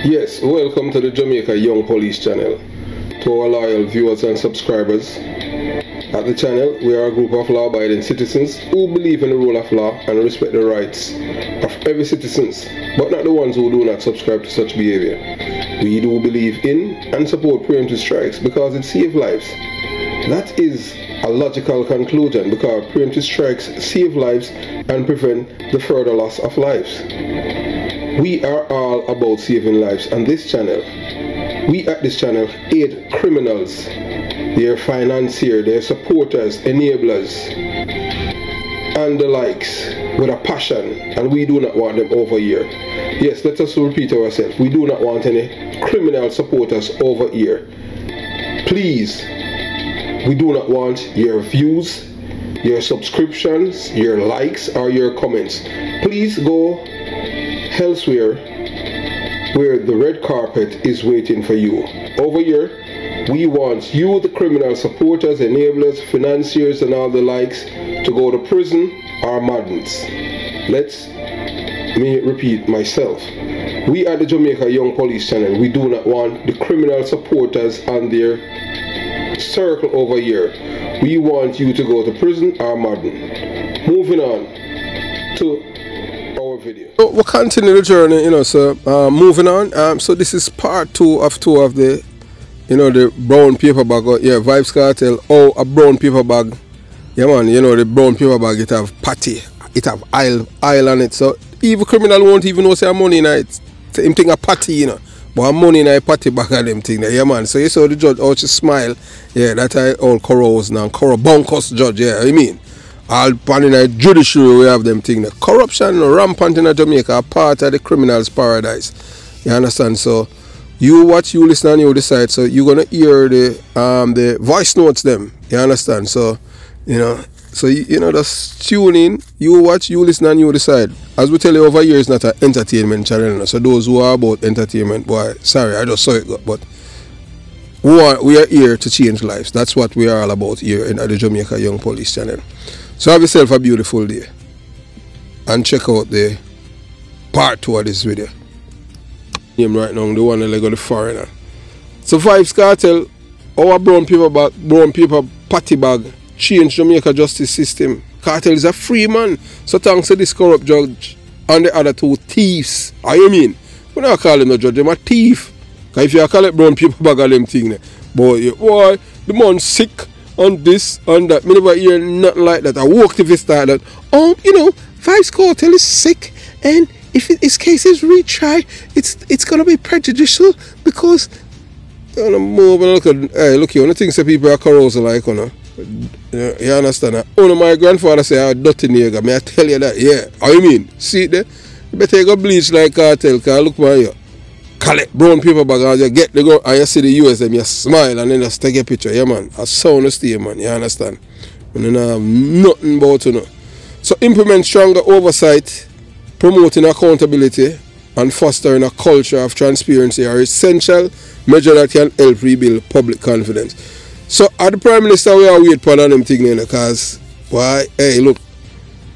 Yes, welcome to the Jamaica Young Police channel. To our loyal viewers and subscribers, at the channel we are a group of law-abiding citizens who believe in the rule of law and respect the rights of every citizen, but not the ones who do not subscribe to such behavior. We do believe in and support preemptive strikes because it saves lives. That is a logical conclusion because preemptive strikes save lives and prevent the further loss of lives. We are all about saving lives on this channel. We at this channel aid criminals, their financiers, their supporters, enablers, and the likes with a passion, and we do not want them over here. Yes, let us repeat ourselves. We do not want any criminal supporters over here. Please, we do not want your views, your subscriptions, your likes, or your comments. Please go elsewhere where the red carpet is waiting for you. Over here, we want you, the criminal supporters, enablers, financiers, and all the likes, to go to prison or madness. Let me repeat myself. We at the Jamaica Young Police channel, we do not want the criminal supporters and their circle over here. We want you to go to prison or madden. Moving on to our video. So we'll continue the journey, so moving on. So this is part two of the, the brown paper bag. Yeah, Vybz Kartel. Oh, a brown paper bag. Yeah, man, the brown paper bag, it have patty, it have aisle on it. So even criminal won't even know say money in it. Same thing a patty, but I'm money in a patty bag of them thing there. Yeah, man. So you saw the judge out to smile. Yeah, that I all corrodes now. Bonkers judge, yeah, I mean. All pan in a judiciary we have them thing there. Corruption rampant in Jamaica, a part of the criminal's paradise. You understand? So you watch, you listen, and you decide. So you're gonna hear the voice notes them. You understand? So just tune in, you watch, you listen, and you decide. As we tell you over here, it's not an entertainment channel. So those who are about entertainment, boy, sorry, I just saw it, but we are here to change lives. That's what we are all about here in the Jamaica Young Police channel. So have yourself a beautiful day and check out the part 2 of this video. Him right now, the one that got the foreigner. So Vybz Kartel, our brown paper patty bag, change Jamaica justice system. Kartel is a free man. So thanks to this corrupt judge and the other two thieves. I mean, we don't call them a judge, them a thief. Because if you call it brown paper bag of them thing, boy, the man's sick and this and that. Me never hear nothing like that. I walked if it started. Vybz Kartel is sick, and if his case is retried, it's gonna be prejudicial because look here, one things that people are carousing like, you understand? My grandfather say I'm dirty nigga. May I tell you that? Yeah. I mean, see it there? You better go bleach like Kartel, cause look man here. Collect brown paper bag and you get the go and you see the US them, you smile and then just take a picture. Yeah man. A sound stay man, you understand? And then have nothing about So implement stronger oversight, promoting accountability and fostering a culture of transparency are essential measures that can help rebuild public confidence. So at the Prime Minister we are waiting for them thing there because why? Hey look,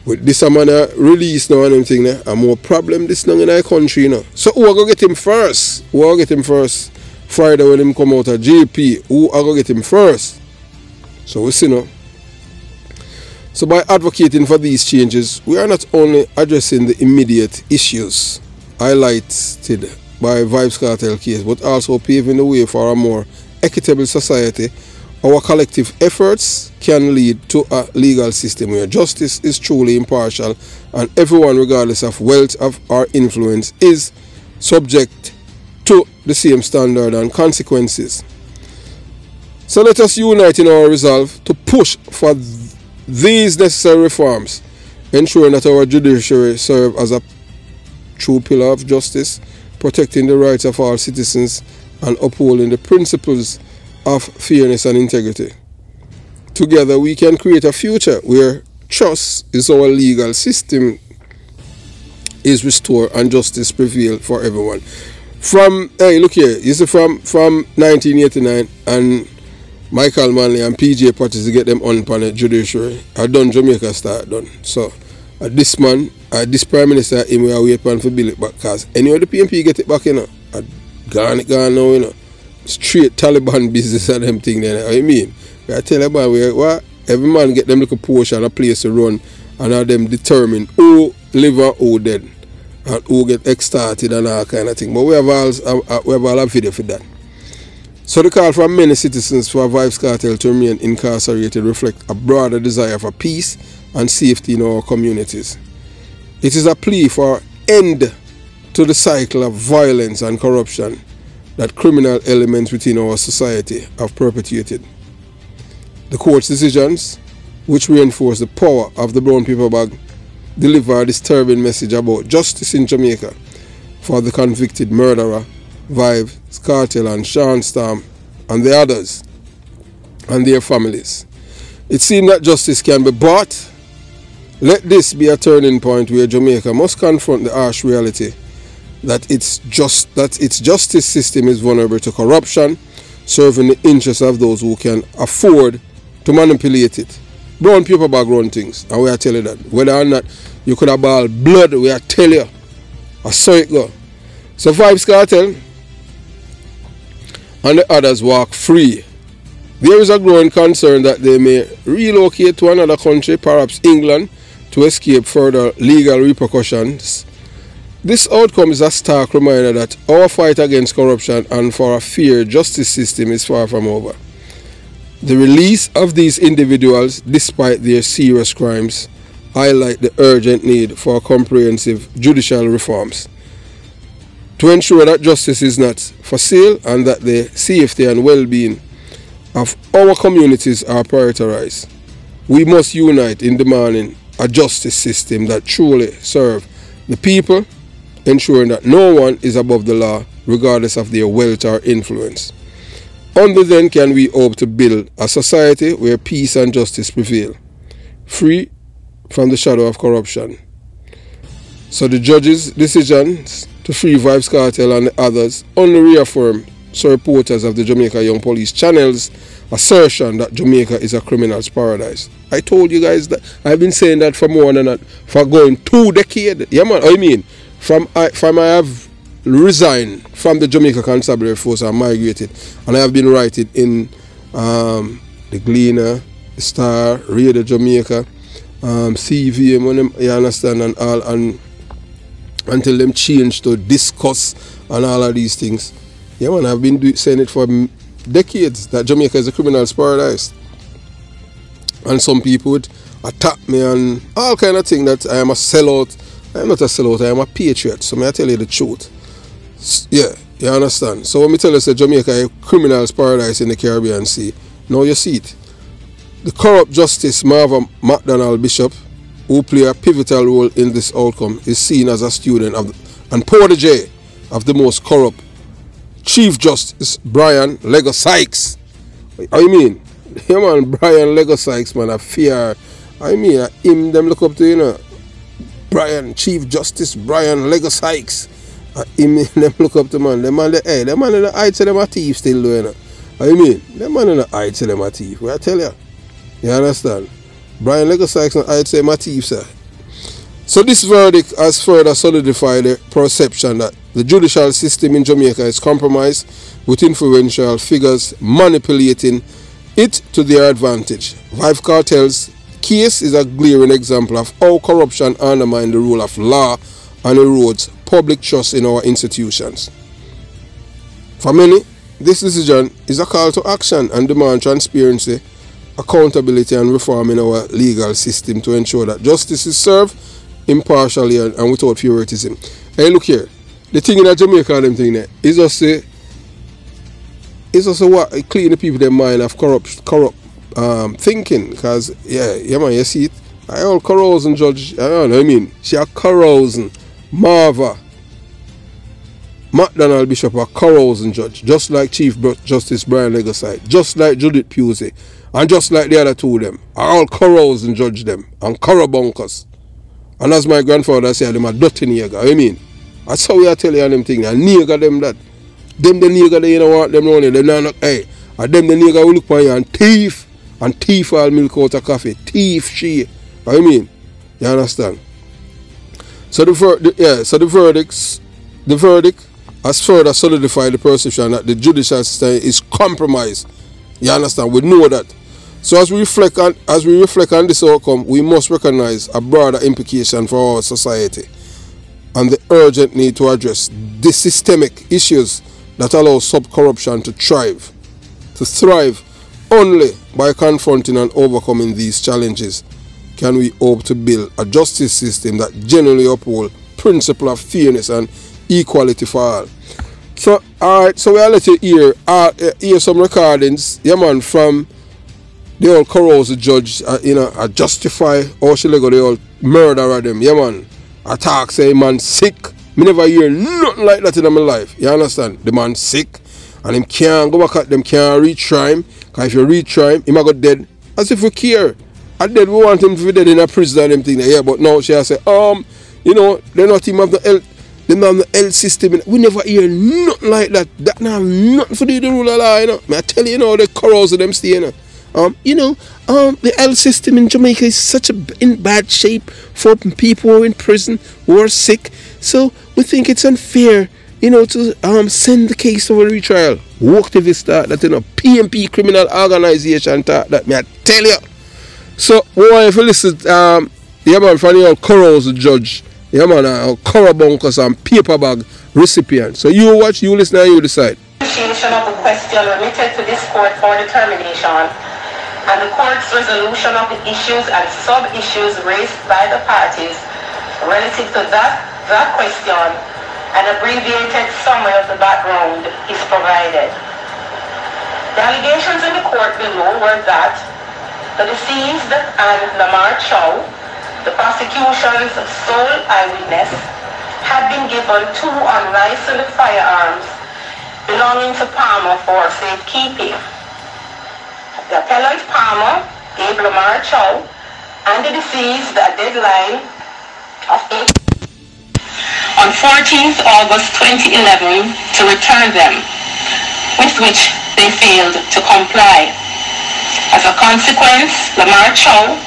with this man release now and them thing there, and more problem this long in our country, So who are going to get him first? Who are going to get him first? Friday when him come out of JP, who are going to get him first? So we see now. So by advocating for these changes, we are not only addressing the immediate issues highlighted by Vybz Kartel case, but also paving the way for a more equitable society. Our collective efforts can lead to a legal system where justice is truly impartial and everyone, regardless of wealth or influence, is subject to the same standard and consequences. So let us unite in our resolve to push for these necessary reforms, ensuring that our judiciary serve as a true pillar of justice, protecting the rights of all citizens and upholding the principles of fairness and integrity. Together we can create a future where trust is our legal system is restored and justice prevail for everyone. Hey look here, you see from 1989 and Michael Manley and PJ Patches to get them on the judiciary. I done Jamaica start done. So this man, this Prime Minister, him we are waiting for bill it back because any of the PMP get it back, gone now, you know. Straight Taliban business and them thing there. I mean, I tell you about what every man get them little portion, a place to run, and have them determine who live and who dead, and who get extorted and all kind of thing. But we have all a video for that. So the call from many citizens for VYBZ Cartel to remain incarcerated reflect a broader desire for peace and safety in our communities. It is a plea for end to the cycle of violence and corruption that criminal elements within our society have perpetuated. The court's decisions, which reinforce the power of the brown paper bag, deliver a disturbing message about justice in Jamaica for the convicted murderer, VYBZ Cartel and Sean Storm, and the others, and their families. It seems that justice can be bought. Let this be a turning point where Jamaica must confront the harsh reality that its justice system is vulnerable to corruption, serving the interests of those who can afford to manipulate it. Brown paper bag run things, and we are telling you that. Whether or not you could have ball blood, we are telling you. I saw it go. So VYBZ Cartel and the others walk free. There is a growing concern that they may relocate to another country, perhaps England, to escape further legal repercussions. This outcome is a stark reminder that our fight against corruption and for a fair justice system is far from over. The release of these individuals, despite their serious crimes, highlight the urgent need for comprehensive judicial reforms to ensure that justice is not for sale and that the safety and well-being of our communities are prioritized. We must unite in demanding a justice system that truly serves the people, ensuring that no one is above the law regardless of their wealth or influence. Only then can we hope to build a society where peace and justice prevail, free from the shadow of corruption. So the judge's decisions to free VYBZ Cartel and the others only reaffirm supporters of the Jamaica Young Police channel's assertion that Jamaica is a criminal's paradise. I told you guys that I've been saying that for more than that, for going 2 decades. Yeah man, I mean, from I have resigned from the Jamaica Constabulary Force and migrated, and I have been writing in the Gleaner, the Star, Radio Jamaica, CVM, when them, you understand, and all, and until them change to Discuss and all of these things. Yeah man, I've been saying it for decades that Jamaica is a criminal's paradise. And some people would attack me and all kind of things that I am a sellout. I am not a sellout, I am a patriot. So may I tell you the truth. Yeah, you understand. So when me tell you that Jamaica is a criminal's paradise in the Caribbean Sea, now you see it. The corrupt Justice Marva McDonald Bishop, who play a pivotal role in this outcome, is seen as a student of and protege of the most corrupt Chief Justice Brian Lego Sykes. I mean, yeah man, Brian Lego Sykes, man, a fear. I mean, him, them look up to, you know, Chief Justice Brian Lego Sykes. Him, them look up to, man. Them man, hey, them man in the heights, them a thief still doing it. I mean, them man in the heights, them a thief. What I tell you? You understand? Brian Lego Sykes and I'd say my thief, sir. So this verdict has further solidified the perception that the judicial system in Jamaica is compromised, with influential figures manipulating it to their advantage. VYBZ Cartel's case is a glaring example of how corruption undermines the rule of law and erodes public trust in our institutions. For many, this decision is a call to action and demand transparency, accountability and reform in our legal system to ensure that justice is served impartially and without favoritism. Hey, look here. The thing in Jamaica, them thing there, is also what clean the people their mind of corrupt thinking. Because yeah man, you see it. I all carousing judge. I don't know. I mean, she a carousing. Marva McDonald Bishop a carousing judge, just like Chief Justice Brian Lego Sykes, just like Judith Pusey, and just like the other two of them. I all carousing judge them and carabunkers. And as my grandfather said, them a dirty nigger. I mean, that's how we are telling you them things. And nigger them that. Them the nigger they you know want them running. They not hey. And them the nigger will look for you and thief all milk out of coffee. Thief she. I mean, you understand? So the verdict has further solidified the perception that the judicial system is compromised. You understand? We know that. So as we reflect on this outcome, we must recognize a broader implication for our society and the urgent need to address the systemic issues that allow sub-corruption to thrive. Only by confronting and overcoming these challenges can we hope to build a justice system that genuinely upholds principle of fairness and equality for all. So, alright, so we'll let you hear some recordings, yeah man, from the old Carouse judge, justify how she let go the old murder of them, yeah man. Attack, say man sick. Me never hear nothing like that in my life, you understand? The man sick, and him can't go back at them, can't retry him, because if you retry him, he might go dead. As if we care. And then we want him to be dead in a prison and them thing, yeah, but now she has say, you know, they not even have the health. They don't have the health system. We never hear nothing like that. That now have nothing to do with the rule of law, you know. I tell you, you know, the Carouse of them stay, you know. The health system in Jamaica is in bad shape for people who are in prison, who are sick. So we think it's unfair, you know, to send the case over retrial. Activists that, you know, PMP criminal organization that me I tell you. So we want to listen yeah man, from the old Carouse judge. Yeah man, Corobunkers and paper bag recipient. So you watch, you listen and you decide. Appreciation of the question remitted to this court for determination, and the court's resolution of the issues and sub-issues raised by the parties relative to that question. An abbreviated summary of the background is provided. The allegations in the court below were that the deceased and Lamar Chow, the prosecution's sole eyewitness, had been given 2 unlicensed firearms belonging to Palmer for safekeeping. The appellant Palmer gave Lamar Chow and the deceased a deadline of on 14th August 2011 to return them, with which they failed to comply. As a consequence, Lamar Chow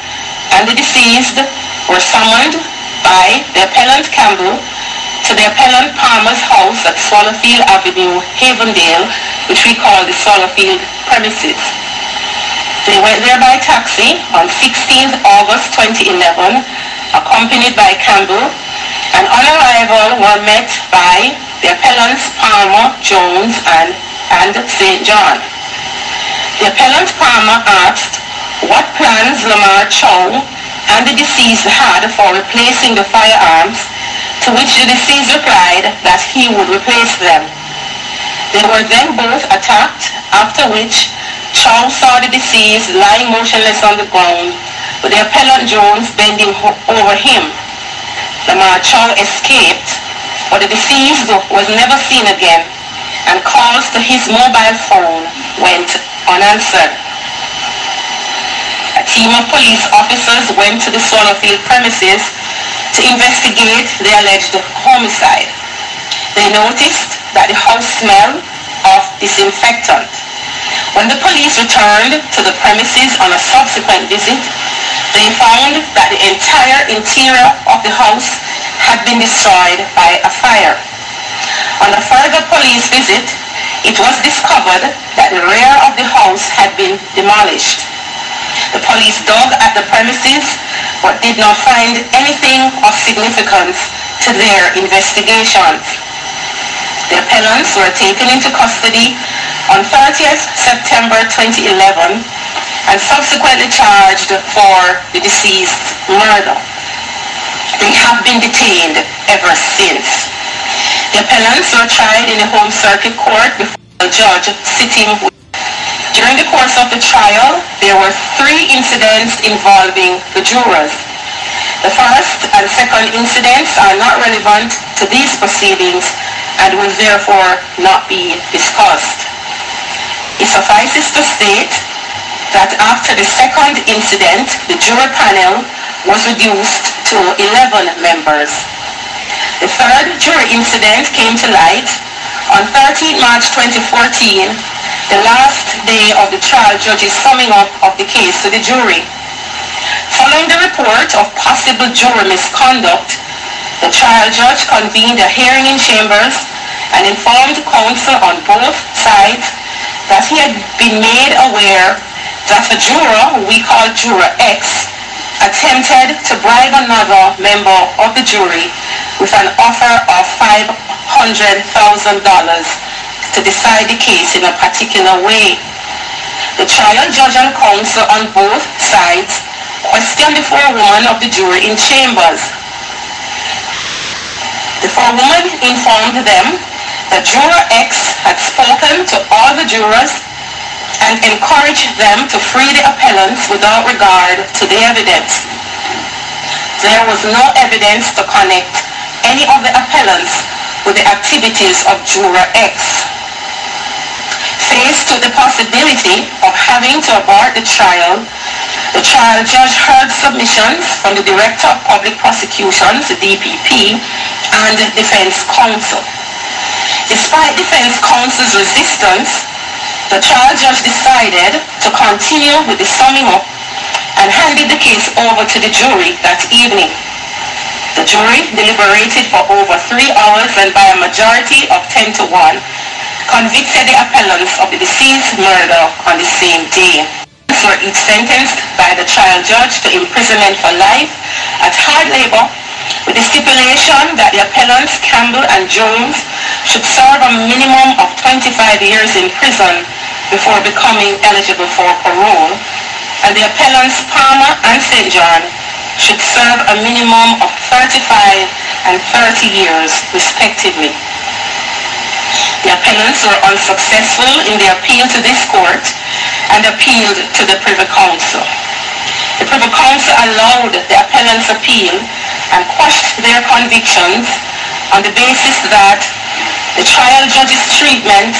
and the deceased were summoned by the appellant Campbell to the appellant Palmer's house at Swallowfield Avenue, Havendale, which we call the Swallowfield premises. They went there by taxi on 16th August 2011, accompanied by Campbell, and on arrival were met by the appellants Palmer, Jones, and St. John. The appellant Palmer asked what plans Lamar Chow and the deceased had for replacing the firearms, to which the deceased replied that he would replace them. They were then both attacked, after which Chow saw the deceased lying motionless on the ground, with the appellant Jones bending over him. Lamar Chow escaped, but the deceased was never seen again, and calls to his mobile phone went unanswered. A team of police officers went to the Swallowfield premises to investigate the alleged homicide. They noticed that the house smelled of disinfectant. When the police returned to the premises on a subsequent visit, they found that the entire interior of the house had been destroyed by a fire. On a further police visit, it was discovered that the rear of the house had been demolished. The police dug at the premises but did not find anything of significance to their investigations. The appellants were taken into custody on 30th September 2011 and subsequently charged for the deceased's murder. They have been detained ever since. The appellants were tried in the Home Circuit Court before a judge sitting. During the course of the trial, there were 3 incidents involving the jurors. The first and second incidents are not relevant to these proceedings and will therefore not be discussed. It suffices to state that after the second incident, the jury panel was reduced to 11 members. The third jury incident came to light on 13 March 2014, the last day of the trial judge's summing up of the case to the jury. Following the report of possible jury misconduct, the trial judge convened a hearing in chambers and informed counsel on both sides that he had been made aware that a juror, who we call Juror X, attempted to bribe another member of the jury with an offer of $500,000 to decide the case in a particular way. The trial judge and counsel on both sides questioned the forewoman of the jury in chambers. The forewoman informed them that Juror X had spoken to all the jurors and encouraged them to free the appellants without regard to the evidence. There was no evidence to connect any of the appellants with the activities of Juror X. Faced with the possibility of having to abort the trial judge heard submissions from the Director of Public Prosecutions, the DPP, and defense counsel. Despite defense counsel's resistance, the trial judge decided to continue with the summing up and handed the case over to the jury that evening. The jury deliberated for over 3 hours and by a majority of 10 to 1, convicted the appellants of the deceased's murder on the same day. They were each sentenced by the trial judge to imprisonment for life at hard labor, with the stipulation that the appellants Campbell and Jones should serve a minimum of 25 years in prison before becoming eligible for parole, and the appellants Palmer and St. John should serve a minimum of 35 and 30 years respectively. The appellants were unsuccessful in their appeal to this court and appealed to the Privy Council. The Privy Council allowed the appellants' appeal and quashed their convictions on the basis that the trial judge's treatment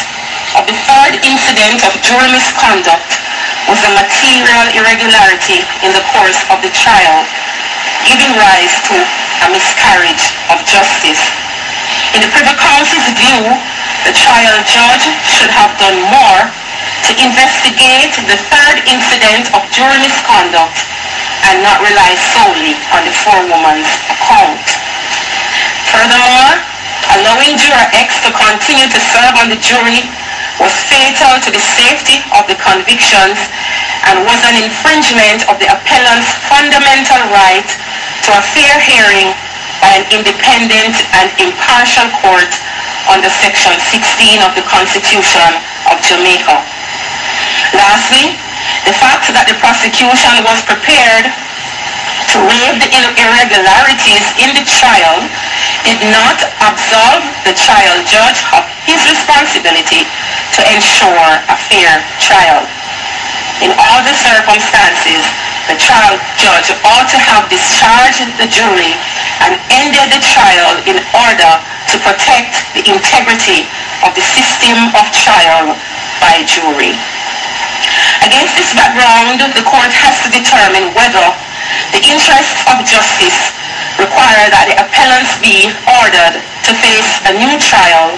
of the third incident of jury misconduct was a material irregularity in the course of the trial, giving rise to a miscarriage of justice. In the Privy Council's view, the trial judge should have done more to investigate the third incident of jury misconduct and not rely solely on the forewoman's account. Furthermore, allowing Juror X to continue to serve on the jury was fatal to the safety of the convictions and was an infringement of the appellant's fundamental right to a fair hearing by an independent and impartial court under Section 16 of the Constitution of Jamaica. Lastly, the fact that the prosecution was prepared to waive the irregularities in the trial did not absolve the trial judge of his responsibility to ensure a fair trial. In all the circumstances, the trial judge ought to have discharged the jury and ended the trial in order to protect the integrity of the system of trial by jury. Against this background, the court has to determine whether the interests of justice require that the appellants be ordered to face a new trial,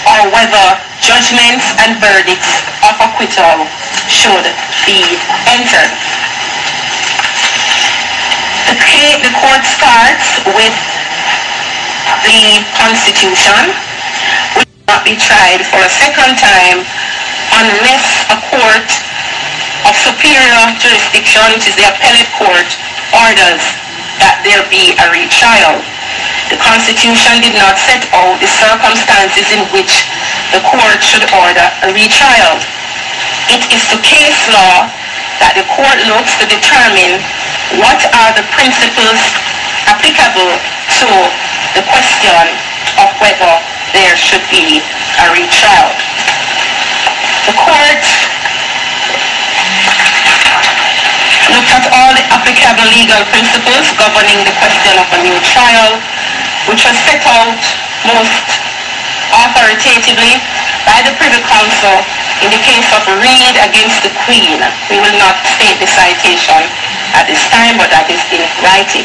or whether judgments and verdicts of acquittal should be entered. The court starts with the Constitution, which will not be tried for a second time unless a court of superior jurisdiction, which is the appellate court, orders that there be a retrial. The Constitution did not set out the circumstances in which the court should order a retrial. It is to case law that the court looks to determine what are the principles applicable to the question of whether there should be a retrial. The court looked at all the applicable legal principles governing the question of a new trial, which was set out most authoritatively by the Privy Council in the case of Reed against the Queen. We will not state the citation at this time, but that is in writing.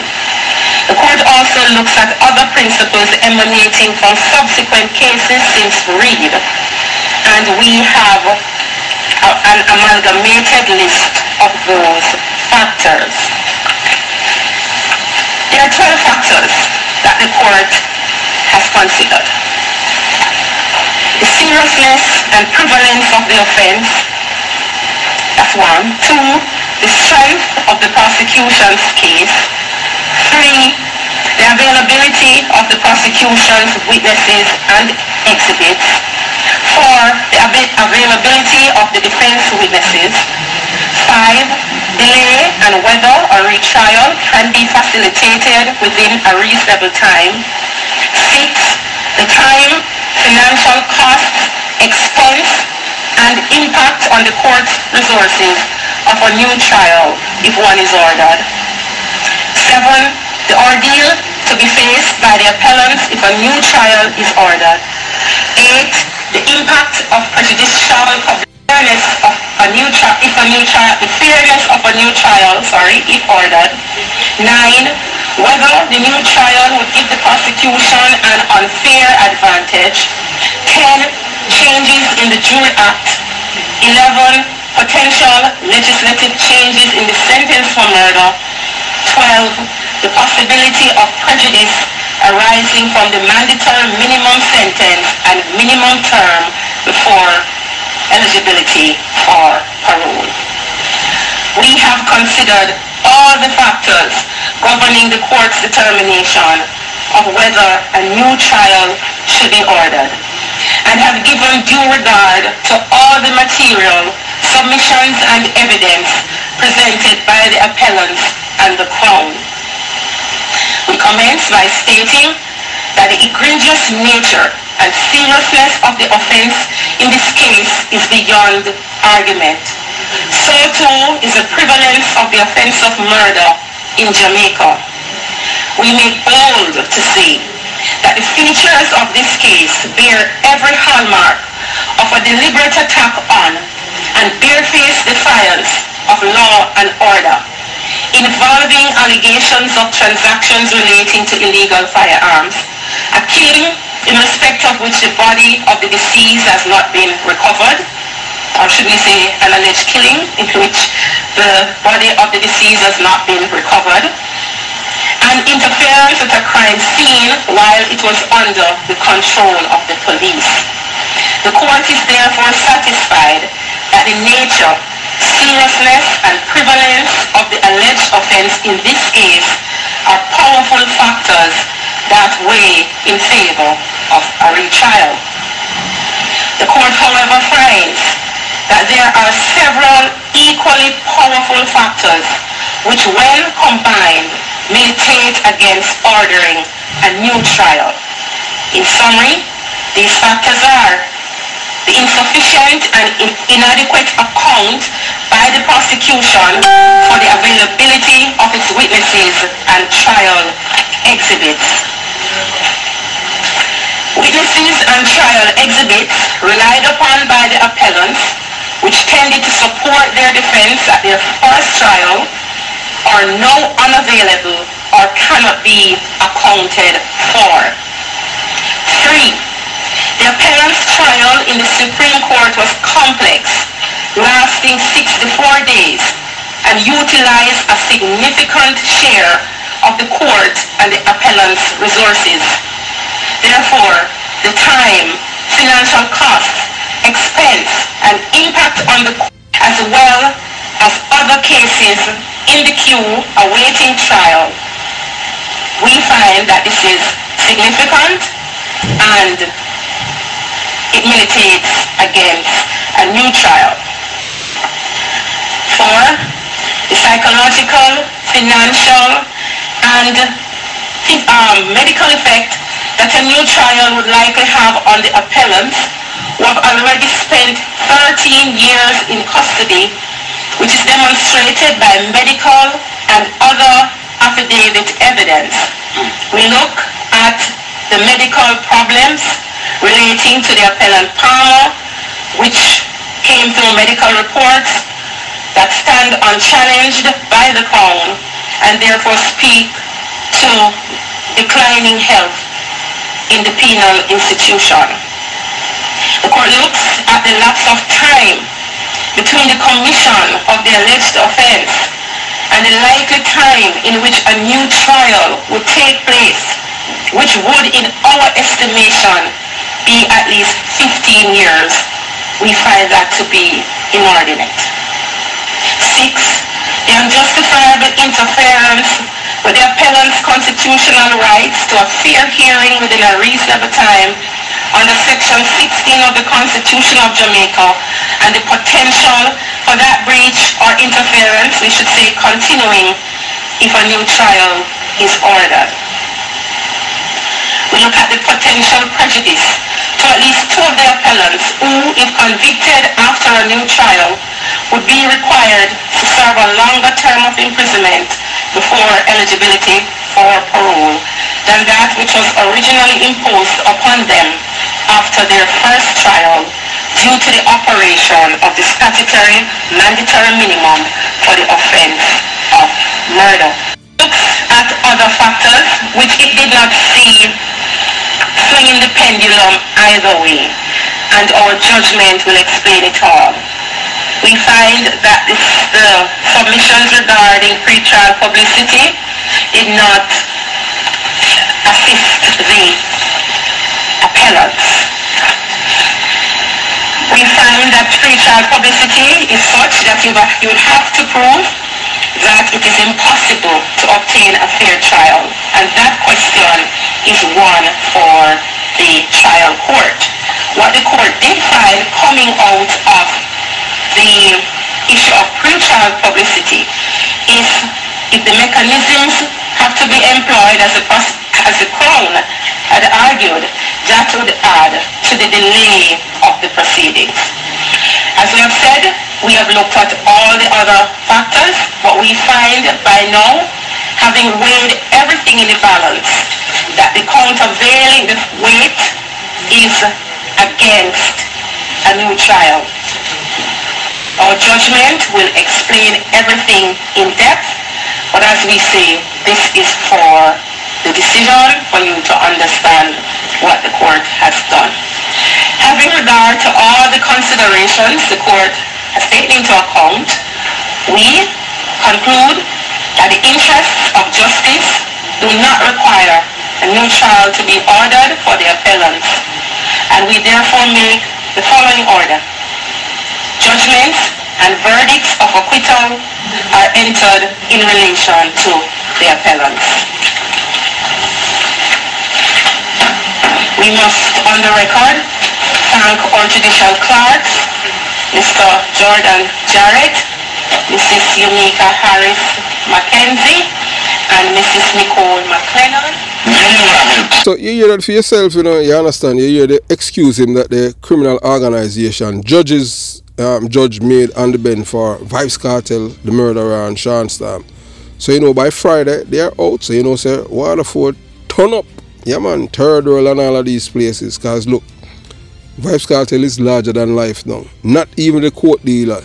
The court also looks at other principles emanating from subsequent cases since Reed, and we have an amalgamated list of those factors. There are 12 factors that the court has considered. seriousness and prevalence of the offense. That's one. Two, the strength of the prosecution's case. Three, the availability of the prosecution's witnesses and exhibits. Four, the availability of the defense witnesses. Five, delay and whether a retrial can be facilitated within a reasonable time. Six, the time, financial costs, expense, and impact on the court's resources of a new trial if one is ordered. Seven, the ordeal to be faced by the appellants if a new trial is ordered. Eight, the impact of prejudicial of the fairness of a new trial if ordered. Nine, whether the new trial would give the prosecution an unfair advantage. 10, changes in the Jury Act. 11, potential legislative changes in the sentence for murder. 12, the possibility of prejudice arising from the mandatory minimum sentence and minimum term before eligibility for parole. We have considered all the factors governing the court's determination of whether a new trial should be ordered, and have given due regard to all the material, submissions and evidence presented by the appellants and the Crown. We commence by stating that the egregious nature and seriousness of the offense in this case is beyond argument. So too is the prevalence of the offense of murder in Jamaica. We make bold to say that the features of this case bear every hallmark of a deliberate attack on and barefaced defiance of law and order, involving allegations of transactions relating to illegal firearms, a killing in respect of which the body of the deceased has not been recovered, or should we say an alleged killing in which the body of the deceased has not been recovered, and interference with a crime scene while it was under the control of the police. The court is therefore satisfied that the nature, seriousness, and prevalence of the alleged offense in this case are powerful factors that weigh in favor of a retrial. The court, however, finds that there are several equally powerful factors which, when combined, militate against ordering a new trial. In summary, these factors are the insufficient and inadequate account by the prosecution for the availability of its witnesses and trial exhibits. Witnesses and trial exhibits relied upon by the appellants, which tended to support their defense at their first trial, are now unavailable or cannot be accounted for. 3. The appellant's trial in the Supreme Court was complex, lasting 64 days, and utilized a significant share of the court and the appellant's resources. Therefore, the time, financial costs, expense, and impact on the court, as well as other cases in the queue awaiting trial, we find that this is significant and it militates against a new trial. 4. The psychological, financial, and medical effect that a new trial would likely have on the appellants who have already spent 13 years in custody, which is demonstrated by medical and other affidavit evidence. We look at the medical problems relating to the appellant Palmer, which came through medical reports that stand unchallenged by the Crown and therefore speak to declining health in the penal institution. The court looks at the lapse of time between the commission of the alleged offense and the likely time in which a new trial would take place, which would, in our estimation, be at least 15 years, we find that to be inordinate. 6. The unjustifiable interference with the appellant's constitutional rights to a fair hearing within a reasonable time under Section 16 of the Constitution of Jamaica, and the potential for that breach or interference, we should say continuing, if a new trial is ordered. We look at the potential prejudice to at least 2 of the appellants who, if convicted after a new trial, would be required to serve a longer term of imprisonment before eligibility for parole than that which was originally imposed upon them after their first trial due to the operation of the statutory mandatory minimum for the offense of murder. Looks at other factors which it did not see swinging the pendulum either way, and our judgment will explain it all. We find that the submissions regarding pretrial publicity did not assist the appellants. We find that pretrial publicity is such that you would have to prove that it is impossible to obtain a fair trial, and that question is one for the trial court. What the court did find coming out of the issue of pretrial publicity is if the mechanisms have to be employed as the Crown had argued, that would add to the delay of the proceedings. As we have said, we have looked at all the other factors, but we find by now, having weighed everything in the balance, that the countervailing weight is against a new trial. Our judgment will explain everything in depth, but as we say, this is for the decision for you to understand what the court has done. Having regard to all the considerations the court has taken into account, we conclude that the interests of justice do not require a new trial to be ordered for the appellants, and we therefore make the following order. Judgments and verdicts of acquittal are entered in relation to the appellants. We must, on the record, thank our judicial clerks, Mr. Jordan Jarrett, Mrs. Yumika Harris Mackenzie, and Mrs. Nicole McLennan. So you hear that for yourself, you know, you understand, you hear the excuse him that the criminal organization judge made on the bench for VYBZ Cartel, the murderer, and Sean Stamp. So you know, by Friday they are out, so you know, say Waterford turn up. Yeah man, Third World and all of these places, cause look, VYBZ Cartel is larger than life now. Not even the court dealer,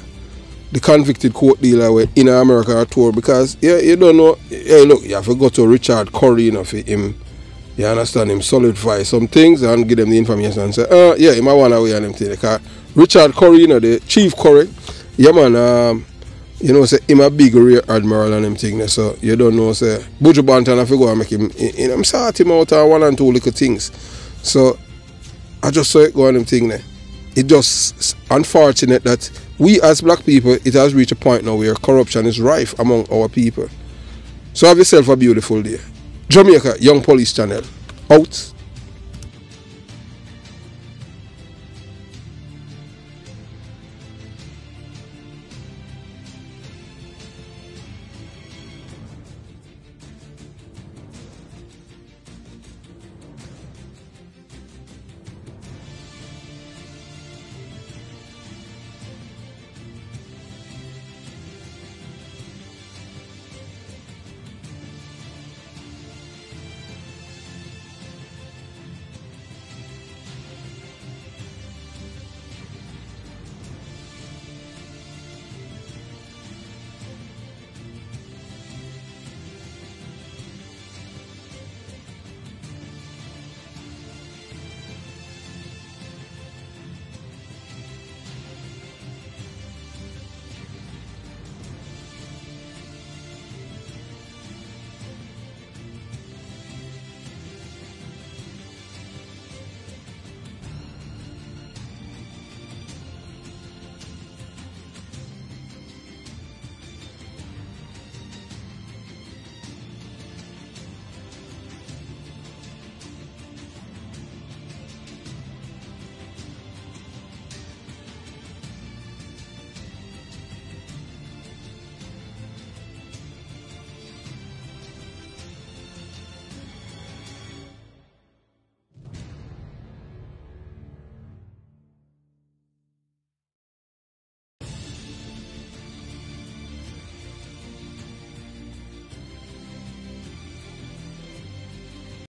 the convicted court dealer in America are tour, because yeah, you don't know, hey look, you have to go to Richard Curry, you know, for him, you understand, him solidify some things and give them the information and say, yeah, he might want away on them thing. Because Richard Curry, you know, the Chief Curry, yeah man, you know, say him a big rear admiral and them thing, so you don't know, say Buju Banton have to go and make him, you know, sort him out of 1 and 2 little things. So I just saw it go on them thing there. It's just unfortunate that we as black people, it has reached a point now where corruption is rife among our people. So have yourself a beautiful day. Jamaica Young Police Channel, out.